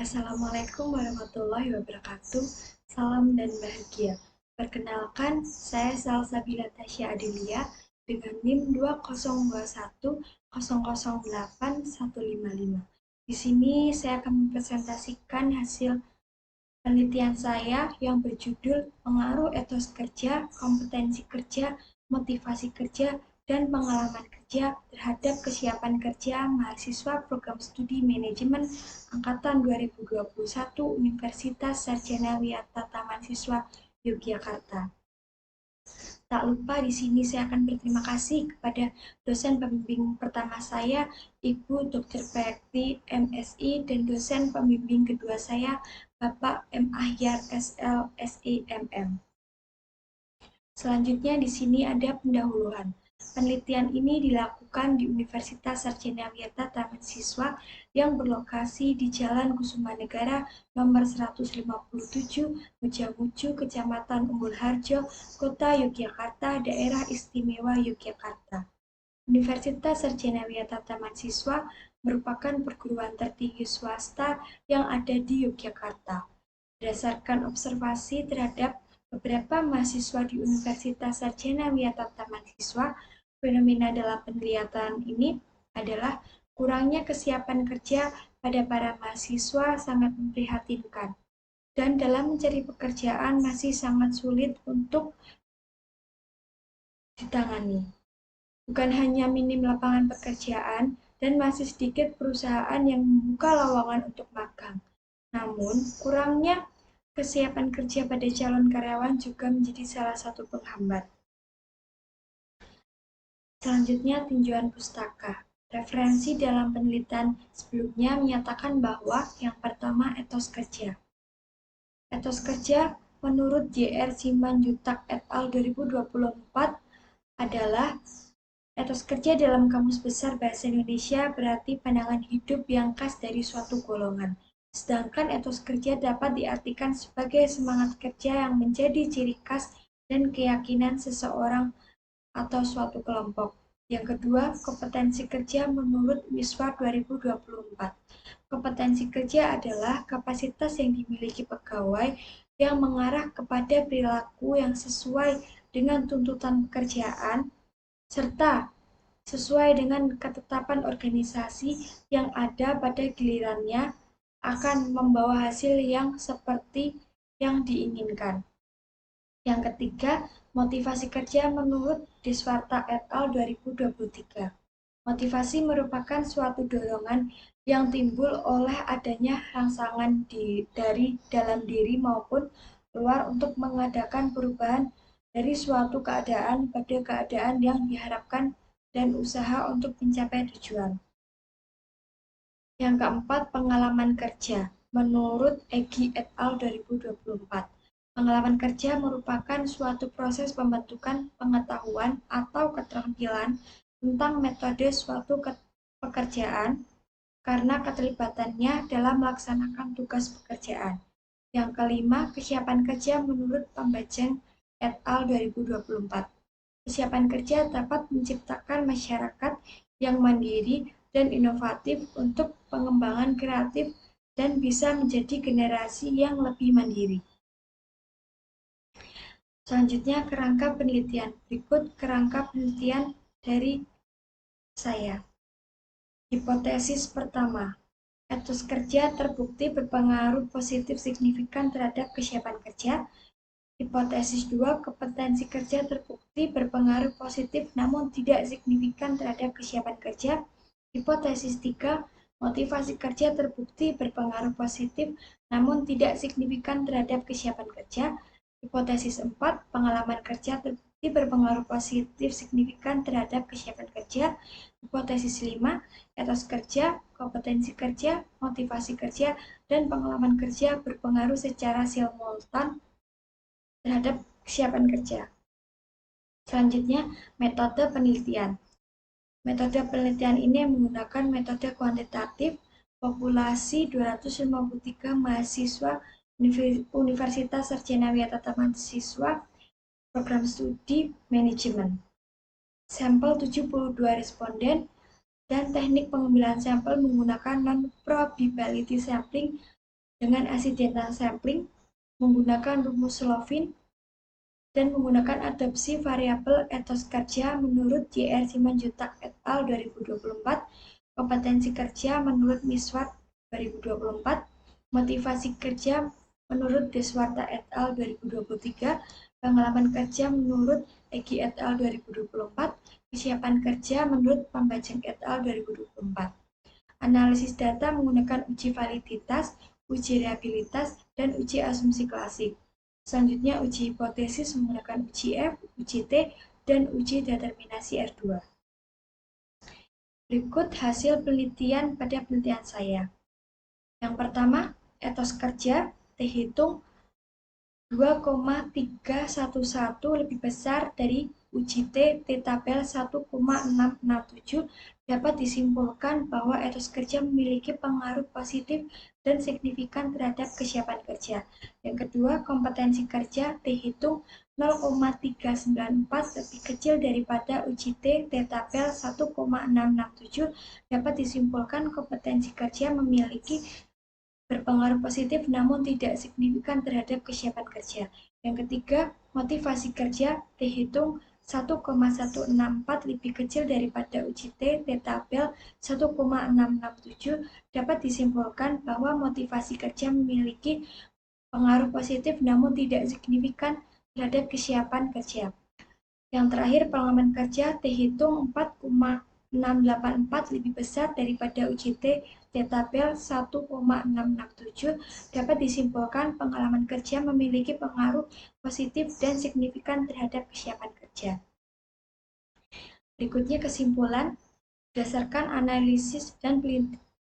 Assalamualaikum warahmatullahi wabarakatuh. Salam dan bahagia. Perkenalkan, saya Salsabila Tasya Adelia dengan NIM 2021008155. Di sini saya akan mempresentasikan hasil penelitian saya yang berjudul Pengaruh Etos Kerja, Kompetensi Kerja, Motivasi Kerja, dan Pengalaman Kerja terhadap Kesiapan Kerja Mahasiswa Program Studi Manajemen Angkatan 2021 Universitas Sarjana Wiyata Tamansiswa Yogyakarta. Tak lupa di sini saya akan berterima kasih kepada dosen pembimbing pertama saya, Ibu Dr. Pekti MSI, dan dosen pembimbing kedua saya, Bapak M. Ahyar SL SIMM. Selanjutnya di sini ada pendahuluan. Penelitian ini dilakukan di Universitas Sarjana Wiyata Tamansiswa yang berlokasi di Jalan Kusuma Negara nomor 157, Mujamuju, Kecamatan Umbul Harjo, Kota Yogyakarta, Daerah Istimewa Yogyakarta. Universitas Sarjana Wiyata Tamansiswa merupakan perguruan tertinggi swasta yang ada di Yogyakarta. Berdasarkan observasi terhadap beberapa mahasiswa di Universitas Sarjana Wiyata Tamansiswa, fenomena dalam penelitian ini adalah kurangnya kesiapan kerja pada para mahasiswa sangat memprihatinkan, dan dalam mencari pekerjaan masih sangat sulit untuk ditangani. Bukan hanya minim lapangan pekerjaan dan masih sedikit perusahaan yang membuka lowongan untuk magang. Namun, kurangnya kesiapan kerja pada calon karyawan juga menjadi salah satu penghambat. Selanjutnya, tinjauan pustaka. Referensi dalam penelitian sebelumnya menyatakan bahwa yang pertama etos kerja. Etos kerja menurut J.R. Simanjuntak et al. 2024 adalah etos kerja dalam Kamus Besar Bahasa Indonesia berarti pandangan hidup yang khas dari suatu golongan. Sedangkan etos kerja dapat diartikan sebagai semangat kerja yang menjadi ciri khas dan keyakinan seseorang atau suatu kelompok. Yang kedua, kompetensi kerja menurut Miswar 2024. Kompetensi kerja adalah kapasitas yang dimiliki pegawai yang mengarah kepada perilaku yang sesuai dengan tuntutan pekerjaan serta sesuai dengan ketetapan organisasi yang ada pada gilirannya akan membawa hasil yang seperti yang diinginkan. Yang ketiga, motivasi kerja menurut Diswarta et al. 2023. Motivasi merupakan suatu dorongan yang timbul oleh adanya rangsangan dari dalam diri maupun luar untuk mengadakan perubahan dari suatu keadaan pada keadaan yang diharapkan dan usaha untuk mencapai tujuan. Yang keempat, pengalaman kerja. Menurut Egi et al. 2024, pengalaman kerja merupakan suatu proses pembentukan pengetahuan atau keterampilan tentang metode suatu pekerjaan karena keterlibatannya dalam melaksanakan tugas pekerjaan. Yang kelima, kesiapan kerja menurut Pambajeng et al. 2024. Kesiapan kerja dapat menciptakan masyarakat yang mandiri dan inovatif untuk pengembangan kreatif dan bisa menjadi generasi yang lebih mandiri. Selanjutnya, kerangka penelitian. Berikut kerangka penelitian dari saya. Hipotesis pertama, etos kerja terbukti berpengaruh positif signifikan terhadap kesiapan kerja. Hipotesis 2, kompetensi kerja terbukti berpengaruh positif namun tidak signifikan terhadap kesiapan kerja. Hipotesis 3, motivasi kerja terbukti berpengaruh positif namun tidak signifikan terhadap kesiapan kerja. Hipotesis 4, pengalaman kerja terbukti berpengaruh positif signifikan terhadap kesiapan kerja. Hipotesis 5, etos kerja, kompetensi kerja, motivasi kerja, dan pengalaman kerja berpengaruh secara simultan terhadap kesiapan kerja. Selanjutnya, metode penelitian. Metode penelitian ini menggunakan metode kuantitatif populasi 253 mahasiswa Universitas Sarjana Wiyata Tamansiswa Program Studi Manajemen. Sampel 72 responden dan teknik pengambilan sampel menggunakan non-probability sampling dengan accidental sampling, menggunakan rumus Slovin, dan menggunakan adopsi variabel etos kerja menurut J.R. Simanjuntak et al. 2024, kompetensi kerja menurut Miswart 2024, motivasi kerja menurut Deswarta et al. 2023, pengalaman kerja menurut Egi et al. 2024, kesiapan kerja menurut Pambajeng et al. 2024. Analisis data menggunakan uji validitas, uji reliabilitas, dan uji asumsi klasik. Selanjutnya, uji hipotesis menggunakan uji F, uji T, dan uji determinasi R2. Berikut hasil penelitian pada penelitian saya. Yang pertama, etos kerja dihitung 2,311 lebih besar dari uji T tabel 1,667 dapat disimpulkan bahwa etos kerja memiliki pengaruh positif dan signifikan terhadap kesiapan kerja. Yang kedua, kompetensi kerja dihitung 0,394 lebih kecil daripada uji T tabel 1,667 dapat disimpulkan kompetensi kerja memiliki berpengaruh positif namun tidak signifikan terhadap kesiapan kerja. Yang ketiga, motivasi kerja dihitung 1,164 lebih kecil daripada uji T tabel 1,667 dapat disimpulkan bahwa motivasi kerja memiliki pengaruh positif namun tidak signifikan terhadap kesiapan kerja. Yang terakhir, pengalaman kerja dihitung 4,684 lebih besar daripada uji T tabel 1,667 dapat disimpulkan pengalaman kerja memiliki pengaruh positif dan signifikan terhadap kesiapan kerja. Berikutnya kesimpulan, berdasarkan analisis dan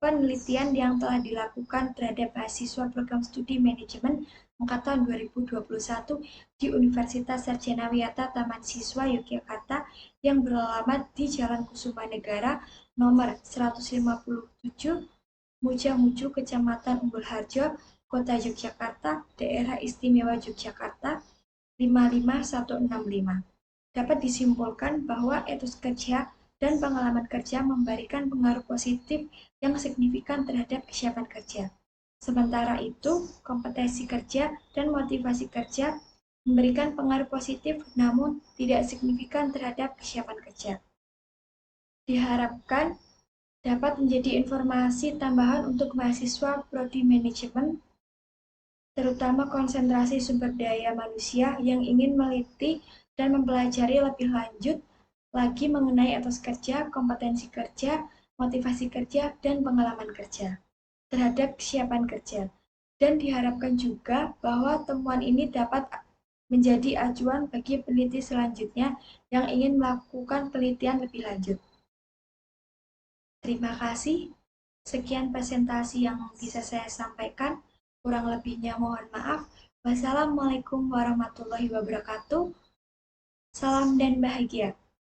penelitian yang telah dilakukan terhadap mahasiswa program studi manajemen angkatan 2021 di Universitas Sarjana Wiyata Taman Siswa Yogyakarta yang beralamat di Jalan Kusuma Negara nomor 157, Mujamuju, Kecamatan Umbul Harjo, Kota Yogyakarta, Daerah Istimewa Yogyakarta 55165. Dapat disimpulkan bahwa etos kerja dan pengalaman kerja memberikan pengaruh positif yang signifikan terhadap kesiapan kerja. Sementara itu, kompetensi kerja dan motivasi kerja memberikan pengaruh positif namun tidak signifikan terhadap kesiapan kerja. Diharapkan dapat menjadi informasi tambahan untuk mahasiswa prodi manajemen, terutama konsentrasi sumber daya manusia yang ingin meneliti dan mempelajari lebih lanjut lagi mengenai etos kerja, kompetensi kerja, motivasi kerja, dan pengalaman kerja terhadap kesiapan kerja. Dan diharapkan juga bahwa temuan ini dapat menjadi acuan bagi peneliti selanjutnya yang ingin melakukan penelitian lebih lanjut. Terima kasih. Sekian presentasi yang bisa saya sampaikan. Kurang lebihnya mohon maaf. Wassalamualaikum warahmatullahi wabarakatuh. Salam dan bahagia.